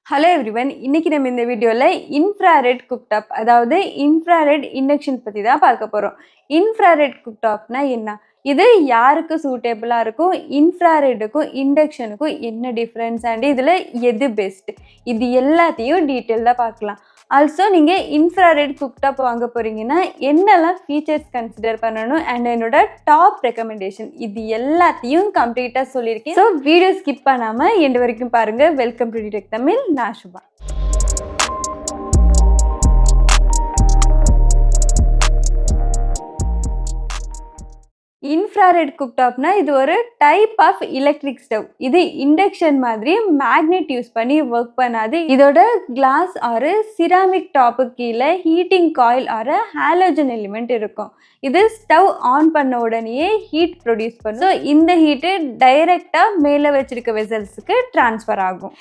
Hello everyone, இன்னைக்கு நம்ம இந்த வீடியோல infrared cooktop அதாவது infrared induction பத்தி தான் பார்க்க போறோம். Infrared cooktopனா என்ன? இது யாருக்கு சூட்டபிளா இருக்கும்? இன்ஃப்ராரெட்டுக்கும் இண்டக்ஷனுக்கும் என்ன டிஃபரன்ஸ் அண்ட் இதுல எது பெஸ்ட்? இது எல்லாத்தையும் டீடைலா பார்க்கலாம். ஆல்சோ நீங்க இன்ஃப்ராரெட் குக்டாப் வாங்க போறீங்கன்னா என்னெல்லாம் ஃபீச்சர்ஸ் கன்சிடர் பண்ணணும் அண்ட் என்னோட டாப் ரெக்கமெண்டேஷன் இது எல்லாத்தையும் கம்ப்ளீட்டா சொல்லியிருக்கேன். ஸோ வீடியோ ஸ்கிப் பண்ணாம எண்டு வரைக்கும் பாருங்க. வெல்கம் டு டிடெக் தமிழ். நான் சுபா. இன்ஃப்ராரெட் குக்டாப்னா இது ஒரு டைப் ஆஃப் எலக்ட்ரிக் ஸ்டவ். இது இண்டக்ஷன் மாதிரி மேக்னெட் யூஸ் பண்ணி ஒர்க் பண்ணாது. இதோட கிளாஸ் ஆர் சிராமிக் டாப்பு கீழே heating coil or halogen element இருக்கும். இது ஸ்டவ் ஆன் பண்ண உடனே ஹீட் ப்ரொடியூஸ் பண்ணும். ஸோ இந்த ஹீட்டு டைரெக்டாக மேலே வச்சிருக்க வெசல்ஸுக்கு டிரான்ஸ்ஃபர் ஆகும்.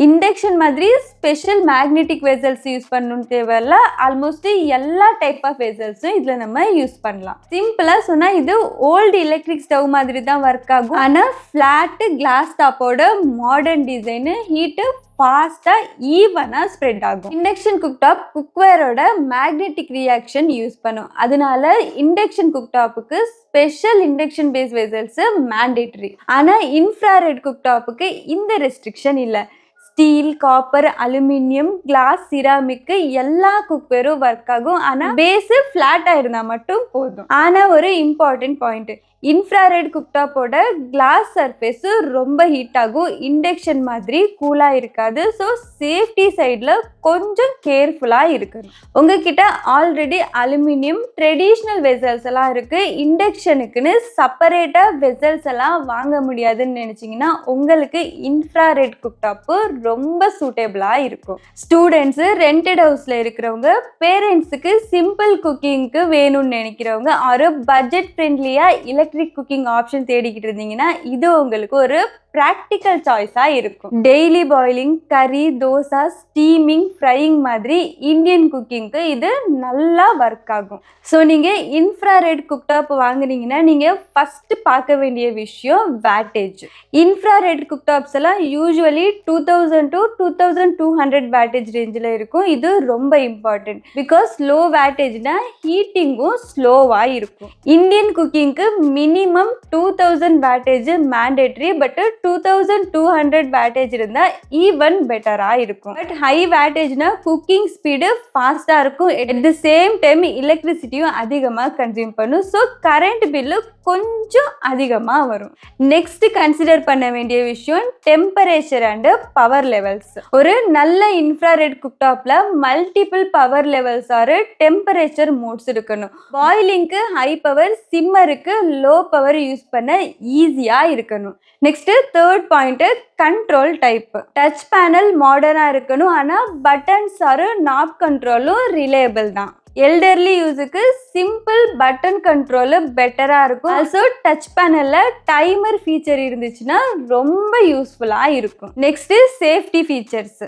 இண்டக்ஷன் மாதிரி ஸ்பெஷல் மேக்னெட்டிக் வெசல்ஸ் யூஸ் பண்ணணும்னு தேவையில்ல. ஆல்மோஸ்ட் எல்லா டைப் ஆஃப் வெசல்ஸும் இதில் நம்ம யூஸ் பண்ணலாம். சிம்பிளாக சொன்னால் இது ஓல்டு எலக்ட்ரிக் ஸ்டவ் மாதிரி தான் ஒர்க் ஆகும். ஆனால் ஃப்ளாட்டு கிளாஸ் டாப்போட மாடர்ன் டிசைனு ஹீட்டு ஃபாஸ்ட்டாக ஈவனாக ஸ்ப்ரெட் ஆகும். இண்டக்ஷன் குக்டாப் குக்வேரோட மேக்னெட்டிக் ரியாக்ஷன் யூஸ் பண்ணும். அதனால இண்டக்ஷன் குக்டாப்புக்கு special induction base vessels mandatory. ஆனால் இன்ஃப்ராரெட் குக்டாப்புக்கு இந்த ரெஸ்ட்ரிக்ஷன் இல்லை. Steel, copper, aluminium, glass, ceramic எல்லா குக்வேரும் ஒர்க் ஆகும். ஆனால் பேஸு ஃப்ளாட்டாக இருந்தால் மட்டும் போதும். ஆனால் ஒரு இம்பார்ட்டன்ட் பாயிண்ட், இன்ஃப்ராரெட் குக்டாப்போட கிளாஸ் சர்ஃபேஸு ரொம்ப ஹீட் ஆகும். இண்டக்ஷன் மாதிரி கூலாக இருக்காது. ஸோ சேஃப்டி சைடில் கொஞ்சம் கேர்ஃபுல்லாக இருக்கணும். உங்ககிட்ட ஆல்ரெடி அலுமினியம் ட்ரெடிஷ்னல் வெசல்ஸ் எல்லாம் இருக்குது. இண்டக்ஷனுக்குன்னு செப்பரேட்டாக வெசல்ஸ் எல்லாம் வாங்க முடியாதுன்னு நினச்சிங்கன்னா உங்களுக்கு இன்ஃப்ராரெட் குக்டாப்பு ரொம்ப சூட்டபிளாக இருக்கும். ஸ்டூடெண்ட்ஸு, ரெண்டட் ஹவுஸில் இருக்கிறவங்க, பேரண்ட்ஸுக்கு சிம்பிள் குக்கிங்க்கு வேணும்னு நினைக்கிறவங்க, ஒரு பட்ஜெட் ஃப்ரெண்ட்லியாக எலக்ட்ரிக் குக்கிங் ஆப்ஷன் தேடிக்கிட்டு இருந்தீங்கன்னா இது உங்களுக்கு ஒரு ப்ராக்டிக்கல் சாய்ஸாக இருக்கும். டெய்லி பாயிலிங், கறி, தோசை, ஸ்டீமிங், ஃப்ரையிங் மாதிரி இந்தியன் குக்கிங்க்கு இது நல்லா ஒர்க் ஆகும். ஸோ நீங்கள் இன்ஃப்ராரெட் குக்டாப் வாங்குனீங்கன்னா நீங்கள் ஃபஸ்ட்டு பார்க்க வேண்டிய விஷயம் வாட்டேஜ். இன்ஃப்ராரெட் குக்டாப்ஸ் எல்லாம் யூஸ்வலி 2000 to 2200 வாட்டேஜ் ரேஞ்சில் இருக்கும். இது ரொம்ப இம்பார்ட்டன்ட். பிகாஸ் லோ வாட்டேஜ்னா ஹீட்டிங்கும் ஸ்லோவாக இருக்கும். இந்தியன் குக்கிங்க்கு minimum 2000 wattage mandatory. But 2200 wattage இருந்தால் ஈவன் பெட்டராக இருக்கும். பட் ஹை வாட்டேஜ்னா குக்கிங் ஸ்பீடு ஃபாஸ்ட்டாக இருக்கும். அட் த சேம் டைம் எலக்ட்ரிசிட்டியும் அதிகமாக கன்சியூம் பண்ணும். ஸோ கரண்ட் பில்லு கொஞ்சம் அதிகமாக வரும். நெக்ஸ்ட் கன்சிடர் பண்ண வேண்டிய விஷயம் டெம்பரேச்சர் அண்ட் பவர் லெவல்ஸ். ஒரு நல்ல இன்ஃப்ராரெட் குக்டாப்ல multiple power levels or temperature modes இருக்கணும். பாயிலிங்க்கு ஹை பவர், சிம்மருக்கு லோ பவர் யூஸ் பண்ண ஈஸியாக இருக்கணும். Next third point, control type. Touch panel மாடர்னாக இருக்கணும். ஆனால் பட்டன்ஸ் ஆர் நாப் கண்ட்ரோலும் ரிலேபிள் தான். எல்டர்லி யூஸுக்கு சிம்பிள் பட்டன் கண்ட்ரோல் பெட்டராக இருக்கும். ஆல்சோ டச் பேனலில் டைமர் ஃபீச்சர் இருந்துச்சுன்னா ரொம்ப யூஸ்ஃபுல்லாக இருக்கும். Next safety features.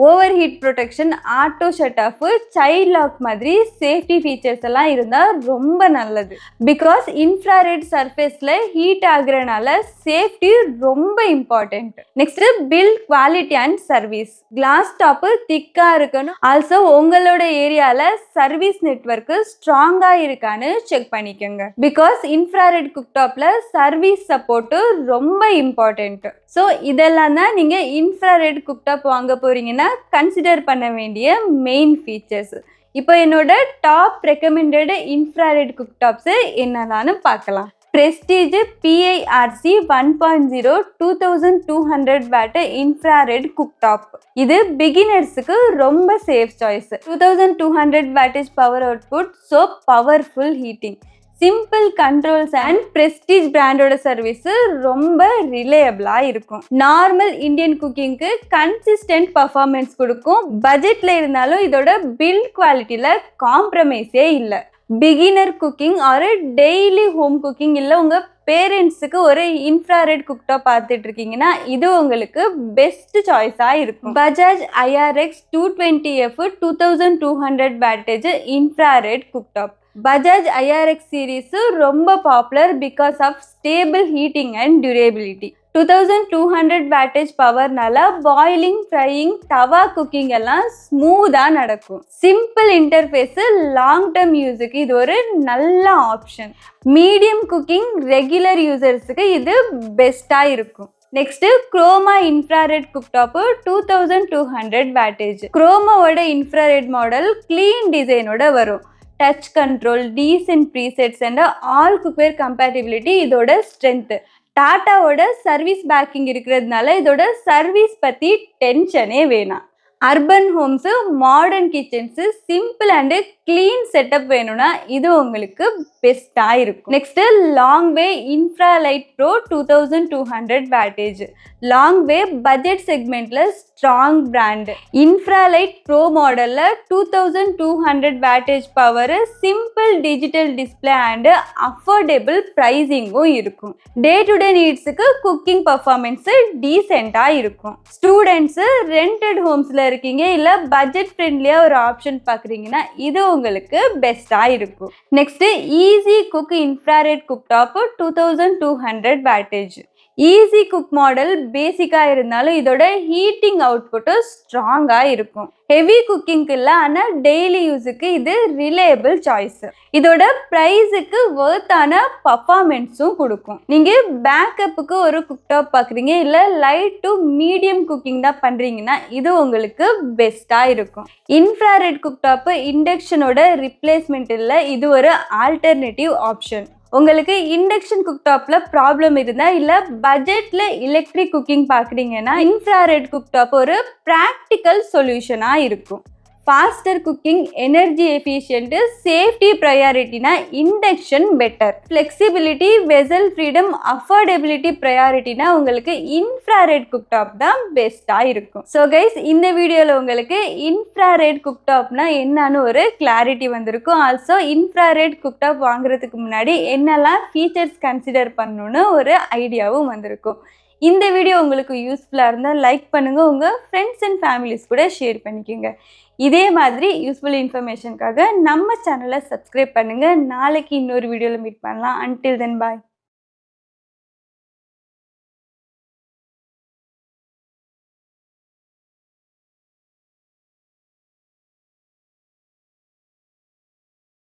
Over heat protection, auto shut off, child lock மாதிரி சேஃப்டி ஃபீச்சர்ஸ் எல்லாம் இருந்தால் ரொம்ப நல்லது. பிகாஸ் இன்ஃப்ராரெட் சர்ஃபேஸில் ஹீட் ஆகுறதுனால சேஃப்டி ரொம்ப important. Next build quality and service. Glass top திக்காக இருக்கணும். ஆல்சோ உங்களோட ஏரியாவில் சர்வீஸ் நெட்வொர்க்கு ஸ்ட்ராங்காக இருக்கான்னு செக் பண்ணிக்கோங்க. பிகாஸ் இன்ஃப்ராரெட் குக்டாப்பில் சர்வீஸ் சப்போர்ட்டு ரொம்ப இம்பார்ட்டன்ட். ஸோ இதெல்லாம் தான் நீங்கள் இன்ஃப்ராரெட் குக்டாப் வாங்க போகிறீங்கன்னா கன்சிடர் பண்ண வேண்டிய மெயின் ஃபீச்சர்ஸ். இப்போ என்னோட டாப் ரெக்கமெண்டட் இன்ஃப்ராரெட் குக்டாப்ஸு என்னென்னு பார்க்கலாம். Prestige PIRC 1.0 2200 watt infrared cooktop. இது பிகினர்ஸுக்கு ரொம்ப safe choice. 2200 wattage power output. So powerful heating, simple controls and Prestige பிராண்டோட சர்வீஸ் ரொம்ப ரிலேயபிளாக இருக்கும். நார்மல் இந்தியன் குக்கிங்க்கு கன்சிஸ்டன்ட் பர்ஃபார்மன்ஸ் கொடுக்கும். பட்ஜெட்டில் இருந்தாலும் இதோட பில்ட் குவாலிட்டியில் காம்ப்ரமைஸே இல்லை. Beginner cooking or daily home cooking இல்லை, உங்கள் பேரண்ட்ஸுக்கு ஒரு இன்ஃப்ராரெட் குக்டாப் பார்த்துட்டு இருக்கீங்கன்னா இது உங்களுக்கு பெஸ்ட் சாய்ஸாக இருக்கும். Bajaj IRX 220F 2200 wattage infrared cooktop. Bajaj IRX series ரொம்ப popular because of stable heating and durability. 2200 wattage பவர்னால பாயிலிங், ஃப்ரையிங், தவா குக்கிங் எல்லாம் ஸ்மூதா நடக்கும். சிம்பிள் இன்டர்ஃபேஸ், லாங் டேர்ம் யூஸுக்கு இது ஒரு நல்ல ஆப்ஷன். மீடியம் குக்கிங், ரெகுலர் யூசர்ஸுக்கு இது பெஸ்டா இருக்கும். Next Croma Infrared Cooktop 2200 wattage. Cromaவோட இன்ஃப்ராரெட் மாடல் கிளீன் டிசைனோட வரும். Touch control, decent presets and all cookware compatibility இதோட ஸ்ட்ரென்த். டாட்டாவோட சர்வீஸ் பேக்கிங் இருக்கிறதுனால இதோட சர்வீஸ் பற்றி டென்ஷனே வேணாம். Urban homes, modern kitchens, simple and clean setup வேணும்னா இது உங்களுக்கு பெஸ்ட்டாக இருக்கும். Next Longway Infralite pro 2200 wattage. Longway budget செக்மெண்ட்டில் ஸ்ட்ராங் பிராண்டு. இன்ஃப்ராலைட் ப்ரோ மாடலில் 2200 wattage power, simple digital display and affordable ப்ரைஸிங்கும் இருக்கும். டே டு டே நீட்ஸுக்கு குக்கிங் பர்ஃபார்மன்ஸு டீசெண்டாக இருக்கும். ஸ்டூடெண்ட்ஸு, ரெண்டட் ஹோம்ஸில் இருக்கீங்க, இல்லை பட்ஜெட் ஃப்ரெண்ட்லியாக ஒரு ஆப்ஷன் பார்க்குறீங்கன்னா இது உங்களுக்கு பெஸ்ட்டாக இருக்கும். Next easy cook infrared cooktop 2200 wattage. Easy cook model பேசிக்காக இருந்தாலும் இதோட ஹீட்டிங் அவுட்புட்டும் ஸ்ட்ராங்காக இருக்கும். ஹெவி குக்கிங்க்கு இல்லை, ஆனால் டெய்லி யூஸுக்கு இது ரிலேபிள் சாய்ஸ். இதோட ப்ரைஸுக்கு வர்த்தான பர்ஃபார்மன்ஸும் கொடுக்கும். நீங்கள் பேக்கப்புக்கு ஒரு குக்டாப் பார்க்குறீங்க, இல்லை லைட் டு மீடியம் குக்கிங் தான் பண்ணுறீங்கன்னா இது உங்களுக்கு பெஸ்ட்டாக இருக்கும். இன்ஃப்ராரெட் குக்டாப்பு இண்டக்ஷனோட ரிப்ளேஸ்மெண்ட் இல்லை, இது ஒரு ஆல்டர்னேட்டிவ் ஆப்ஷன். உங்களுக்கு இண்டக்ஷன் குக்டாப்ல ப்ராப்ளம் இருந்தால், இல்லை பட்ஜெட்டில் எலக்ட்ரிக் குக்கிங் பார்க்குறீங்கன்னா இன்ஃப்ராரெட் குக்டாப் ஒரு ப்ராக்டிக்கல் சொல்யூஷனாக இருக்கும். Faster cooking, energy efficient, safety ப்ரையாரிட்டினா induction better. Flexibility, vessel freedom, affordability ப்ரையாரிட்டினா உங்களுக்கு இன்ஃப்ராரெட் குக்டாப் தான் பெஸ்ட்டாக இருக்கும். ஸோ கைஸ், இந்த வீடியோவில் உங்களுக்கு இன்ஃப்ராரெட் குக்டாப்னா என்னன்னு ஒரு கிளாரிட்டி வந்திருக்கும். ஆல்சோ இன்ஃப்ராரெட் குக்டாப் வாங்குறதுக்கு முன்னாடி என்னெல்லாம் ஃபீச்சர்ஸ் கன்சிடர் பண்ணணும்னு ஒரு ஐடியாவும் வந்திருக்கும். இந்த வீடியோ உங்களுக்கு யூஸ்ஃபுல்லாக இருந்தால் லைக் பண்ணுங்கள், உங்கள் ஃப்ரெண்ட்ஸ் அண்ட் ஃபேமிலிஸ் கூட ஷேர் பண்ணிக்கோங்க. இதே மாதிரி யூஸ்ஃபுல் இன்ஃபர்மேஷனுக்காக நம்ம சேனலை சப்ஸ்கிரைப் பண்ணுங்கள். நாளைக்கு இன்னொரு வீடியோவில் மீட் பண்ணலாம். அன்டில் தென் பாய்.